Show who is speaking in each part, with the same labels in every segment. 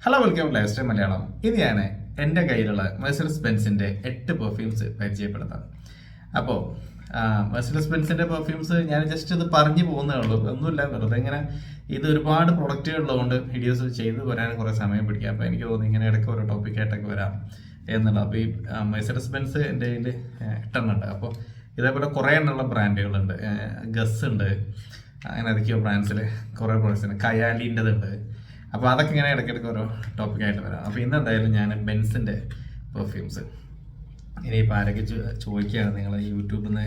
Speaker 1: Hello welcome life style Malayalam. ഇത് ഞാൻ എൻ്റെ കയ്യിലുള്ള മെഴ്സിഡസ് ബെൻസിൻ്റെ 8 പെർഫ്യൂംസ് പരിചയപ്പെടുത്താം. അപ്പോൾ മെഴ്സിഡസ് ബെൻസിൻ്റെ പെർഫ്യൂംസ് ഞാൻ ജസ്റ്റ് ഇത് പറഞ്ഞു പോകുന്നേ ഉള്ളൂ, ഒന്നുമില്ല, വെറുതെ ഇങ്ങനെ ഇത് ഒരുപാട് പ്രൊഡക്റ്റുകൾ ഉള്ളതുകൊണ്ട് വീഡിയോസ് ചെയ്ത് വരാൻ കുറേ സമയം പിടിക്കാം. അപ്പോൾ എനിക്ക് തോന്നി ഇങ്ങനെ ഇടയ്ക്ക് ഓരോ ടോപ്പിക്കായിട്ടൊക്കെ വരാം എന്നുള്ളത്. അപ്പോൾ ഈ മെഴ്സിഡസ് ബെൻസ് എൻ്റെ കയ്യിൽ 8 ഉണ്ട്. അപ്പോൾ ഇതേപോലെ കുറേ എണ്ണമുള്ള ബ്രാൻഡുകളുണ്ട്. ഗസ് ഉണ്ട്, അങ്ങനെ അതൊക്കെയോ ബ്രാൻഡ്സിൽ കുറേ പ്രൊഡക്ട്സ് ഉണ്ട്. കയാലിൻ്റെതുണ്ട്. അപ്പോൾ അതൊക്കെ ഇങ്ങനെ ഇടയ്ക്കിടയ്ക്ക് ഓരോ ടോപ്പിക്കായിട്ട് വരാം. അപ്പോൾ ഇന്ന് എന്തായാലും ഞാൻ ബെൻസിൻ്റെ പെർഫ്യൂംസ്, ഇനിയിപ്പോൾ ആരൊക്കെ ചോദിക്കുകയാണ് നിങ്ങൾ യൂട്യൂബിൽ നിന്ന്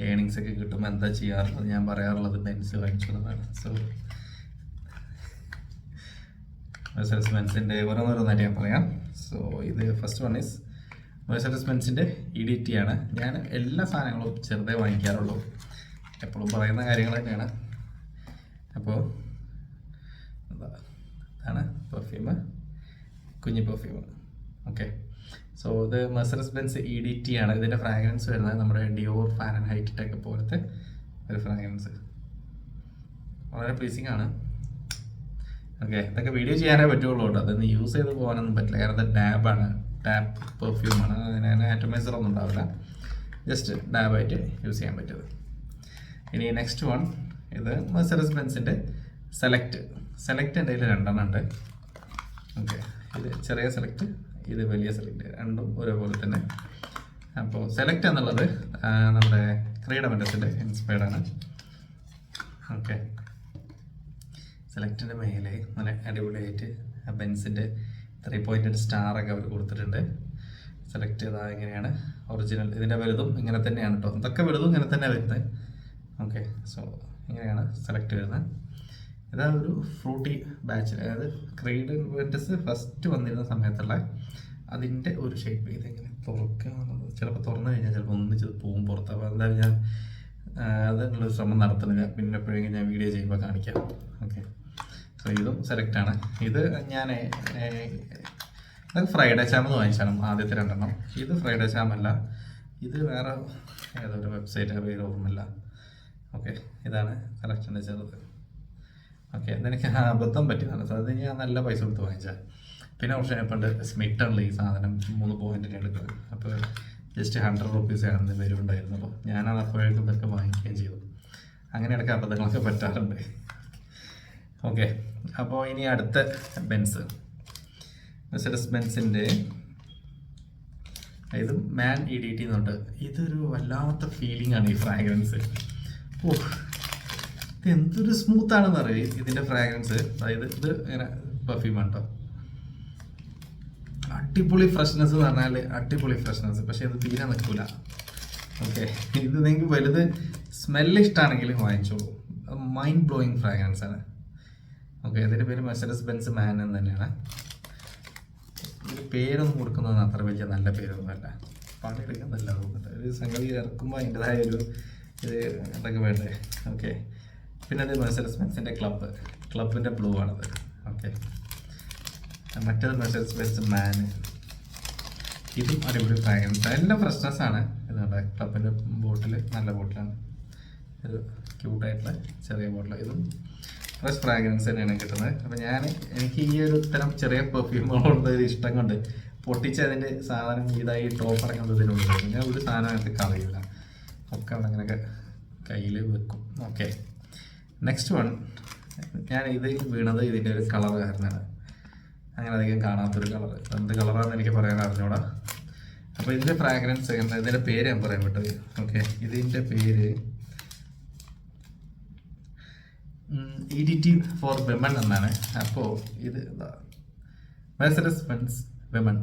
Speaker 1: ഏണിങ്സ് ഒക്കെ കിട്ടുമ്പോൾ എന്താ ചെയ്യാറുള്ളത്, ഞാൻ പറയാറുള്ളത് ബെൻസ് വാങ്ങിച്ചതാണ്. സോ മെഴ്സിഡസ് ബെൻസിൻ്റെ ഓരോന്നോരോന്നായിട്ട് ഞാൻ പറയാം. സോ ഇത് ഫസ്റ്റ് വൺ ഈസ് മെഴ്സിഡസ് ബെൻസിൻ്റെ EDT ആണ്. ഞാൻ എല്ലാ സാധനങ്ങളും ചെറുതേ വാങ്ങിക്കാറുള്ളൂ, എപ്പോഴും പറയുന്ന കാര്യങ്ങൾ തന്നെയാണ്. അപ്പോൾ ആണ് പെർഫ്യൂം, കുഞ്ഞി പെർഫ്യൂം. ഓക്കെ, സോ ഇത് മെഴ്സിഡസ് ബെൻസ് EDT ആണ്. ഇതിൻ്റെ ഫ്രാഗ്രൻസ് വരുന്നത് നമ്മുടെ ഡിയോർ ഫാരൻഹൈറ്റ് ഒക്കെ പോലത്തെ ഒരു ഫ്രാഗ്രൻസ്, വളരെ പ്ലീസിങ് ആണ്. ഓക്കെ, ഇതൊക്കെ വീഡിയോ ചെയ്യാനേ പറ്റുള്ളൂ കേട്ടോ, അതൊന്ന് യൂസ് ചെയ്ത് പോകാനൊന്നും പറ്റില്ല, കാരണം ഇത് ഡാബാണ്, ഡാബ് പെർഫ്യൂമാണ്. അതിന് ആറ്റമൈസർ ഒന്നും ഉണ്ടാവില്ല, ജസ്റ്റ് ഡാബായിട്ട് യൂസ് ചെയ്യാൻ പറ്റുന്നത്. ഇനി നെക്സ്റ്റ് വൺ, ഇത് മെഴ്സിഡസ് ബെൻസിൻ്റെ സെലക്ട് എൻ്റെ കയ്യിൽ 2 ഉണ്ട്. ഓക്കെ, ഇത് ചെറിയ സെലക്ട്, ഇത് വലിയ സെലക്ട്, രണ്ടും ഒരേപോലെ തന്നെ. അപ്പോൾ സെലക്ട് എന്നുള്ളത് നമ്മുടെ ക്രീഡ മെൻഡസിൻ്റെ ഇൻസ്പയർഡ് ആണ്. ഓക്കെ, സെലക്ടിൻ്റെ മേലെ നല്ല അടിപൊളിയായിട്ട് ബെൻസിൻ്റെ 3 പോയിൻറ്റഡ് സ്റ്റാറൊക്കെ അവർ കൊടുത്തിട്ടുണ്ട്. സെലക്ട് ചെയ്താൽ ഇങ്ങനെയാണ് ഒറിജിനൽ. ഇതിൻ്റെ വലുതും ഇങ്ങനെ തന്നെയാണ് കേട്ടോ, ഇതൊക്കെ വലുതും ഇങ്ങനെ തന്നെ വരുന്നത്. ഓക്കെ, സോ ഇങ്ങനെയാണ് സെലക്ട് വരുന്നത്. ഇതാ ഒരു ഫ്രൂട്ടി ബാച്ചിൽ, അതായത് ക്രീഡ് മെൻഡസ് ഫസ്റ്റ് വന്നിരുന്ന സമയത്തുള്ള അതിൻ്റെ ഒരു ഷേപ്പ്. ഇതിങ്ങനെ തുറക്കുക, ചിലപ്പോൾ തുറന്നു കഴിഞ്ഞാൽ ചിലപ്പോൾ ഒന്നിച്ച് പോകും പുറത്ത്. അപ്പോൾ എന്തായാലും ഞാൻ അതിനുള്ളൊരു ശ്രമം നടത്തുന്നില്ല, പിന്നെ എപ്പോഴെങ്കിലും ഞാൻ വീഡിയോ ചെയ്യുമ്പോൾ കാണിക്കാം. ഓക്കെ, സോ ഇതും സെലക്റ്റാണ്. ഇത് ഞാൻ ഫ്രൈഡേ ചാമെന്ന് വാങ്ങിച്ചാണ് ആദ്യത്തെ 2 എണ്ണം. ഇത് ഫ്രൈഡേ ചാമല്ല, ഇത് വേറെ ഏതൊരു വെബ്സൈറ്റ് പേര് ഓർമ്മയില്ല. ഓക്കെ, ഇതാണ് സെലക്ഷൻ്റെ ചെറുത്. ഓക്കെ, അതെനിക്ക് അബദ്ധം പറ്റിയതാണ്, സോ അത് ഞാൻ നല്ല പൈസ കൊടുത്ത് വാങ്ങിച്ചാൽ. പിന്നെ കുറച്ച് പണ്ട് സ്മിറ്റണിൽ ഈ സാധനം 3 പോയിൻറ്റിന് എടുക്കുന്നത്, അപ്പോൾ ജസ്റ്റ് 100 റുപ്പീസ് ആണെന്ന് വരുന്നുണ്ടായിരുന്നു. അപ്പോൾ ഞാനത് അപ്പോഴേക്കും ഇതൊക്കെ വാങ്ങിക്കുകയും ചെയ്തു. അങ്ങനെ ഇടയ്ക്ക് അബദ്ധങ്ങളൊക്കെ പറ്റാറുണ്ട്. ഓക്കെ, അപ്പോൾ ഇനി അടുത്ത ബെൻസ്, മെഴ്സിഡസ് ബെൻസിൻ്റെ ഇതും മാൻ EDT എന്നുണ്ട്. ഇതൊരു വല്ലാത്ത ഫീലിംഗ് ആണ് ഈ ഫ്രാഗ്രൻസ്. ഓ, ഇത് എന്തൊരു സ്മൂത്താണെന്ന് അറിയാം ഇതിൻ്റെ ഫ്രാഗ്രൻസ്. അതായത് ഇത് ഇങ്ങനെ പെർഫ്യൂമാണ് കേട്ടോ, അടിപൊളി ഫ്രഷ്നെസ് എന്ന് പറഞ്ഞാൽ അടിപൊളി ഫ്രഷ്നെസ്, പക്ഷേ ഇത് തീരെ നിൽക്കില്ല. ഓക്കെ, ഇത് നിങ്ങൾക്ക് വലുത് സ്മെല്ല് ഇഷ്ടമാണെങ്കിൽ വാങ്ങിച്ചോളൂ, മൈൻഡ് ബ്ലോയിങ് ഫ്രാഗ്രൻസ് ആണ്. ഓക്കെ, ഇതിൻ്റെ പേര് മെഴ്സിഡസ് ബെൻസ് മാൻ എന്ന് തന്നെയാണ്. ഇതിന് പേരൊന്നും കൊടുക്കുന്നതെന്ന് അത്ര വലിയ നല്ല പേരൊന്നുമല്ല, പണിയെടുക്കുന്നതല്ല തോന്നുന്നുണ്ട്. ഒരു സംഗതി ഇറക്കുമ്പോൾ അതിൻ്റെതായ ഒരു ഇത് ഇതൊക്കെ വേണ്ടേ. ഓക്കെ, പിന്നെ അത് മെഴ്സിഡസ് ബെൻസിൻ്റെ ക്ലബിൻ്റെ ബ്ലൂ ആണത്. ഓക്കെ, മറ്റേത് മെഴ്സിഡസ് ബെൻസ് മാൻ, ഇതും അടിപൊളി ഫ്രാഗ്രൻസ്, എല്ലാം ഫ്രഷ്നെസ്സാണ്. ഇതുണ്ട് ക്ലബിൻ്റെ ബോട്ടിൽ, നല്ല ബോട്ടിലാണ്, ഒരു ക്യൂട്ടായിട്ടുള്ള ചെറിയ ബോട്ടിൽ. ഇതും ഫ്രഷ് ഫ്രാഗ്രൻസ് തന്നെയാണ് കിട്ടുന്നത്. അപ്പോൾ എനിക്ക് ഈ ഒരു ഇത്തരം ചെറിയ പെർഫ്യൂമുകളുടെ ഒരു ഇഷ്ടം കൊണ്ട് പൊട്ടിച്ച് അതിൻ്റെ സാധനം ഇതായി ടോപ്പ് ഇറങ്ങുന്നതിനുണ്ട്. പിന്നെ ഒരു സാധനം എനിക്ക് കളയില്ല, ഒക്കെ അങ്ങനെയൊക്കെ കയ്യിൽ വെക്കും. ഓക്കെ, നെക്സ്റ്റ് വൺ, ഞാൻ ഇത് വീണത് ഇതിൻ്റെ ഒരു കളർ കാരണമാണ്, അങ്ങനെ അധികം കാണാത്തൊരു കളർ. എന്ത് കളറാണെന്ന് എനിക്ക് പറയാൻ അറിഞ്ഞൂടാ. അപ്പോൾ ഇതിൻ്റെ ഫ്രാഗ്രൻസ്, ഇതിൻ്റെ പേര് ഞാൻ പറയാൻ വിട്ടത്. ഓക്കെ, ഇതിൻ്റെ പേര് EDT ഫോർ വിമൺ എന്നാണ്. അപ്പോൾ ഇത് മെഴ്സിഡസ് ബെൻസ് വിമൺ.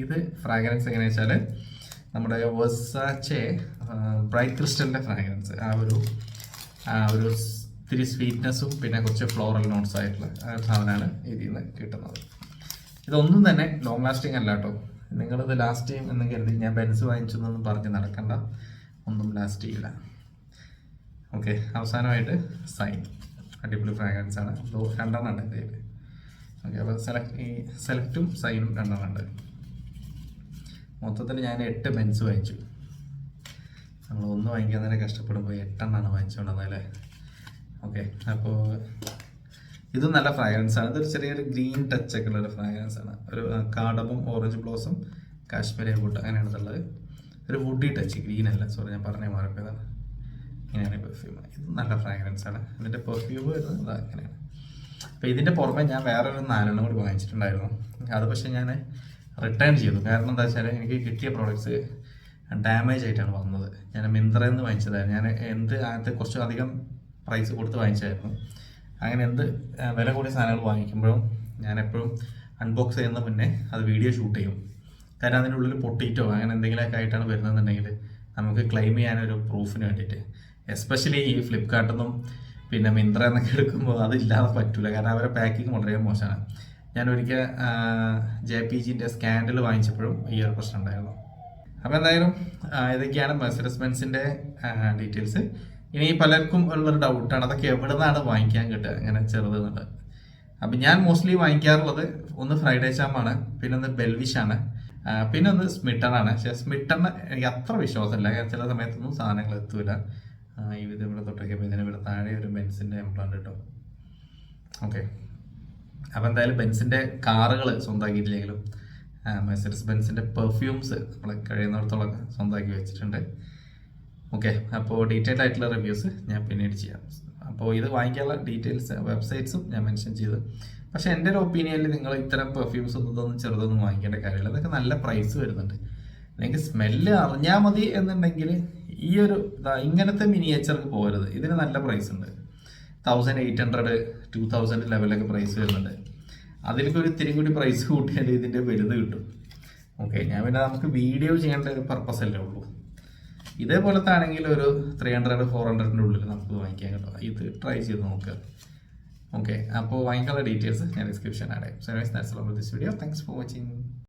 Speaker 1: ഇത് ഫ്രാഗ്രൻസ് എങ്ങനെയാണെന്ന് വെച്ചാൽ നമ്മുടെ വെർസാച്ചെ ബ്രൈറ്റ് ക്രിസ്റ്റലിൻ്റെ ഫ്രാഗ്രൻസ്, ആ ഒരു ഇത്തിരി സ്വീറ്റ്നെസ്സും പിന്നെ കുറച്ച് ഫ്ലോറൽ നോട്ട്സ് ആയിട്ടുള്ള സാധനമാണ് ഇതിൽ നിന്ന് കിട്ടുന്നത്. ഇതൊന്നും തന്നെ ലോങ് ലാസ്റ്റിംഗ് അല്ല കേട്ടോ. നിങ്ങളിത് ലാസ്റ്റ് ചെയ്യും എന്ന് കരുതി ഞാൻ ബെൻസ് വാങ്ങിച്ചു എന്നൊന്നും പറഞ്ഞ് നടക്കണ്ട, ഒന്നും ലാസ്റ്റ് ചെയ്യില്ല. ഓക്കെ, അവസാനമായിട്ട് സൈൻ, അടിപൊളി ഫ്രാഗ്രൻസ് ആണ്. 2 ഉണ്ട് ഇതിൽ. ഓക്കെ, അപ്പോൾ സെലക്റ്റും സൈനും 2 ഉണ്ട്. മൊത്തത്തിൽ ഞാൻ 8 ബെൻസ് വാങ്ങിച്ചു. നമ്മൾ 1 വാങ്ങിക്കാൻ തന്നെ കഷ്ടപ്പെടുമ്പോൾ 8 വാങ്ങിച്ചുകൊണ്ടല്ലേ. ഓക്കെ, അപ്പോൾ ഇത് നല്ല ഫ്രാഗ്രൻസ് ആണ്. ഇതൊരു ചെറിയൊരു ഗ്രീൻ ടച്ച് ഒക്കെ ഉള്ള ഒരു ഫ്രാഗ്രൻസ് ആണ്. ഒരു cardamom, orange blossom, Kashmiri wood അങ്ങനെയാണ് ഇതുള്ളത്. ഒരു വുഡി ടച്ച്, ഗ്രീൻ അല്ല, സോറി ഞാൻ പറഞ്ഞ മാറിപ്പോയതാണ്. ഇങ്ങനെയാണ് പെർഫ്യൂം. ഇത് നല്ല ഫ്രാഗ്രൻസ് ആണ്. ഇതിൻ്റെ പെർഫ്യൂം വരുന്നത് അങ്ങനെയാണ്. അപ്പോൾ ഇതിൻ്റെ പുറമെ ഞാൻ വേറൊരു 4 കൂടി വാങ്ങിച്ചിട്ടുണ്ടായിരുന്നു. അത് പക്ഷേ ഞാൻ റിട്ടേൺ ചെയ്തു. കാരണം എന്താ വെച്ചാൽ എനിക്ക് കിട്ടിയ പ്രോഡക്റ്റ്സ് ഡാമേജ് ആയിട്ടാണ് വന്നത്. ഞാൻ മിന്ത്രയിൽ നിന്ന് വാങ്ങിച്ചതായിരുന്നു. ഞാൻ ആദ്യത്തെ കുറച്ച് അധികം പ്രൈസ് കൊടുത്ത് വാങ്ങിച്ചായിരുന്നു. അങ്ങനെ വില കൂടിയ സാധനങ്ങൾ വാങ്ങിക്കുമ്പോഴും ഞാൻ എപ്പോഴും അൺബോക്സ് ചെയ്യുന്ന മുന്നേ അത് വീഡിയോ ഷൂട്ട് ചെയ്യും. കാരണം അതിൻ്റെ ഉള്ളിൽ പൊട്ടിയിട്ടോ അങ്ങനെ എന്തെങ്കിലുമൊക്കെ ആയിട്ടാണ് വരുന്നതെന്നുണ്ടെങ്കിൽ നമുക്ക് ക്ലെയിം ചെയ്യാനൊരു പ്രൂഫിന് വേണ്ടിയിട്ട്. എസ്പെഷ്യലി ഈ ഫ്ലിപ്കാർട്ടിൽ നിന്നും പിന്നെ മിന്ത്ര എന്നൊക്കെ എടുക്കുമ്പോൾ അതില്ലാതെ പറ്റില്ല. കാരണം അവരുടെ പാക്കിങ് വളരെ മോശമാണ്. ഞാൻ ഒരിക്കൽ JPGൻ്റെ സ്കാൻഡിൽ വാങ്ങിച്ചപ്പോഴും ഈ ഒരു പ്രശ്നം ഉണ്ടായിരുന്നു. അപ്പോൾ എന്തായാലും ഇതൊക്കെയാണ് മെർസിഡസ് ബെൻസിൻ്റെ ഡീറ്റെയിൽസ്. ഇനി പലർക്കും ഉള്ളൊരു ഡൗട്ടാണ് അതൊക്കെ എവിടെ നിന്നാണ് വാങ്ങിക്കാൻ കിട്ടുക ഇങ്ങനെ ചെറുതെന്നുള്ളത്. അപ്പം ഞാൻ മോസ്റ്റ്ലി വാങ്ങിക്കാറുള്ളത് ഒന്ന് ഫ്രൈഡേ ചാമാണ്, പിന്നെ ഒന്ന് ബെൽവിഷാണ്, പിന്നെ ഒന്ന് സ്മിട്ടനാണ്. പക്ഷേ സ്മിട്ടണ് എനിക്ക് അത്ര വിശ്വാസമില്ല. ചില സമയത്തൊന്നും സാധനങ്ങൾ എത്തൂല. ഇത് ഇവിടെ തൊട്ടൊക്കെ ഇതിന് ഇവിടെ താഴെ ഒരു ബെൻസിൻ്റെ എംപ്ലാന്റ് കിട്ടും. ഓക്കെ, അപ്പോൾ എന്തായാലും ബെൻസിൻ്റെ കാറുകൾ സ്വന്തമാക്കിയിട്ടില്ലെങ്കിലും മെർസിഡസ് ബെൻസിൻ്റെ പെർഫ്യൂംസ് നമ്മൾ കഴിയുന്നിടത്തോളം സ്വന്തമാക്കി വെച്ചിട്ടുണ്ട്. ഓക്കെ, അപ്പോൾ ഡീറ്റെയിൽഡ് ആയിട്ടുള്ള റിവ്യൂസ് ഞാൻ പിന്നീട് ചെയ്യാം. അപ്പോൾ ഇത് വാങ്ങിക്കാനുള്ള ഡീറ്റെയിൽസ് വെബ്സൈറ്റ്സും ഞാൻ മെൻഷൻ ചെയ്തു. പക്ഷേ എൻ്റെ ഒരു ഒപ്പീനിയനിൽ നിങ്ങൾ ഇത്തരം പെർഫ്യൂംസ് ഒന്നും ചെറുതൊന്നും വാങ്ങിക്കേണ്ട കാര്യമില്ല. അതൊക്കെ നല്ല പ്രൈസ് വരുന്നുണ്ട്. നിങ്ങൾക്ക് സ്മെല്ല് അറിഞ്ഞാൽ മതി എന്നുണ്ടെങ്കിൽ ഈ ഒരു ഇങ്ങനത്തെ മിനിയേച്ചർക്ക് പോകരുത്. ഇതിന് നല്ല പ്രൈസ് ഉണ്ട്. 1800, 2000 ലെവലൊക്കെ പ്രൈസ് വരുന്നുണ്ട്. അതിലേക്ക് ഒരു ഇത്തിരി കൂടി പ്രൈസ് കൂട്ടിയാൽ ഇതിൻ്റെ വലുത് കിട്ടും. ഓക്കെ, ഞാൻ പിന്നെ നമുക്ക് വീഡിയോ ചെയ്യേണ്ട ഒരു പർപ്പസ് അല്ലേ ഉള്ളൂ. ഇതേപോലത്തെ ആണെങ്കിൽ ഒരു 300, 400 ഉള്ളിൽ നമുക്ക് വാങ്ങിക്കാൻ കിട്ടും. ഇത് ട്രൈ ചെയ്ത് നോക്കുക. ഓക്കെ, അപ്പോൾ വാങ്ങിക്കാനുള്ള ഡീറ്റെയിൽസ് ഞാൻ ഡിസ്ക്രിപ്ഷൻ ആഡ് ചെയ്യാം. So that's all for this video. Thanks for watching.